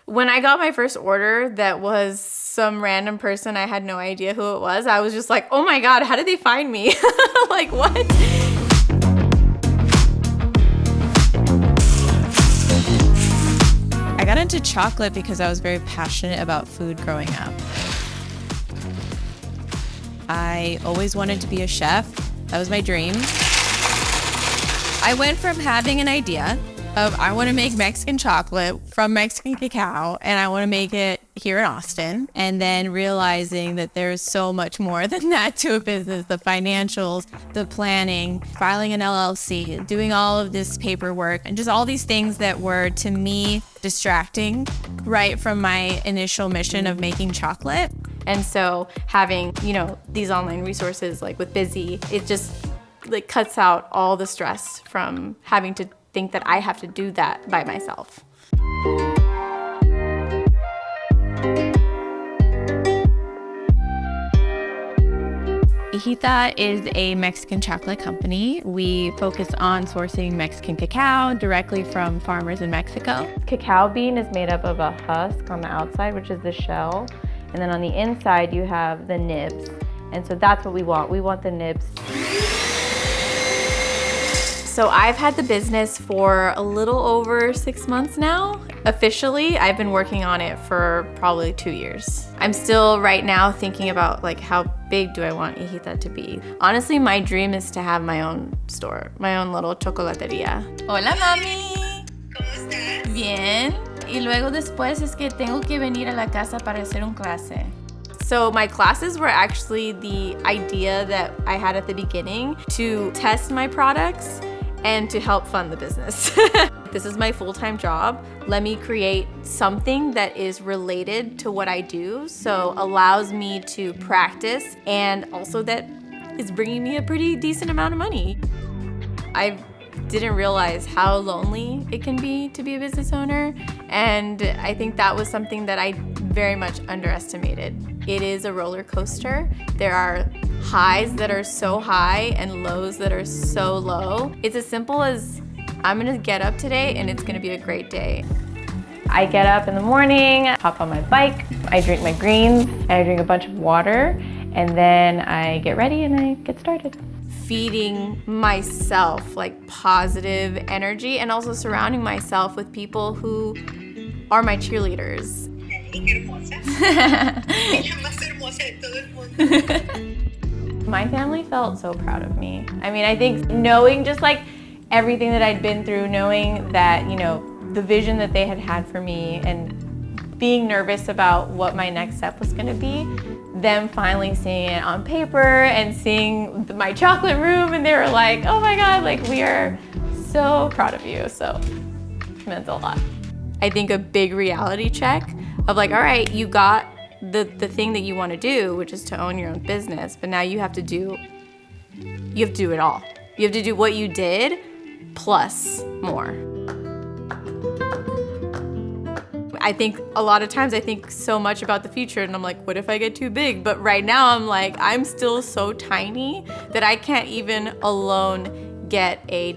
When I got my first order that was some random person, I had no idea who it was. I was just like, oh my God, how did they find me? Like, what? I got into chocolate because I was very passionate about food growing up. I always wanted to be a chef. That was my dream. I went from having an idea of I want to make Mexican chocolate from Mexican cacao and I want to make it here in Austin, and then realizing that there's so much more than that to a business, the financials, the planning, filing an LLC, doing all of this paperwork, and just all these things that were, to me, distracting right from my initial mission of making chocolate. And so having, these online resources like with Busy, it just like cuts out all the stress from having to think that I have to do that by myself. Hijita is a Mexican chocolate company. We focus on sourcing Mexican cacao directly from farmers in Mexico. Cacao bean is made up of a husk on the outside, which is the shell. And then on the inside, you have the nibs. And so that's what we want. We want the nibs. So I've had the business for a little over 6 months now. Officially, I've been working on it for probably 2 years. I'm still right now thinking about like how big do I want Hijita to be. Honestly, my dream is to have my own store, my own little chocolatería. Hola, mami. ¿Cómo estás? Bien. Y luego después es que tengo que venir a la casa para hacer un clase. So my classes were actually the idea that I had at the beginning to test my products and to help fund the business. This is my full-time job. Let me create something that is related to what I do, so allows me to practice and also that is bringing me a pretty decent amount of money. I didn't realize how lonely it can be to be a business owner, and I think that was something that I very much underestimated. It is a roller coaster. There are highs that are so high and lows that are so low. It's as simple as I'm gonna get up today and it's gonna be a great day. I get up in the morning, hop on my bike, I drink my greens, and I drink a bunch of water, and then I get ready and I get started. Feeding myself like positive energy and also surrounding myself with people who are my cheerleaders. Hermosa. Ella más hermosa de todo el mundo. My family felt so proud of me. I mean, I think knowing just like everything that I'd been through, knowing that, the vision that they had had for me and being nervous about what my next step was gonna be, them finally seeing it on paper and seeing my chocolate room, and they were like, oh my God, like we are so proud of you. So it meant a lot. I think a big reality check of like, all right, you got the thing that you want to do, which is to own your own business, but now you have to do it all. You have to do what you did plus more. I think a lot of times I think so much about the future and I'm like, what if I get too big? But right now I'm like, I'm still so tiny that I can't even alone get a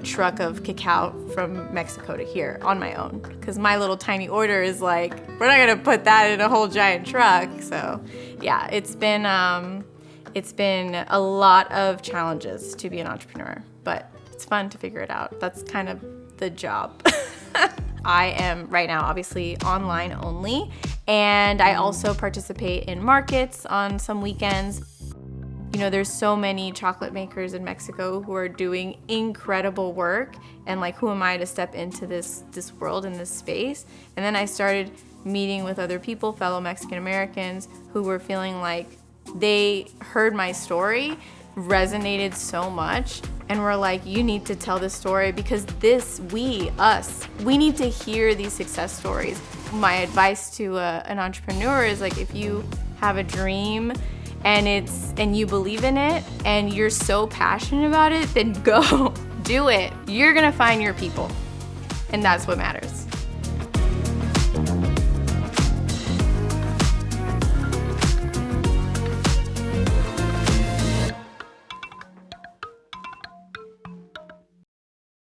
truck of cacao from Mexico to here on my own, because my little tiny order is like, we're not gonna put that in a whole giant truck. So yeah, it's been a lot of challenges to be an entrepreneur, but it's fun to figure it out. That's kind of the job. I am right now obviously online only, and I also participate in markets on some weekends. There's so many chocolate makers in Mexico who are doing incredible work, and like, who am I to step into this world and this space? And then I started meeting with other people, fellow Mexican Americans, who were feeling like they heard my story, resonated so much, and were like, you need to tell this story because we need to hear these success stories. My advice to an entrepreneur is like, if you have a dream and you believe in it and you're so passionate about it, then go do it. You're gonna find your people, and that's what matters.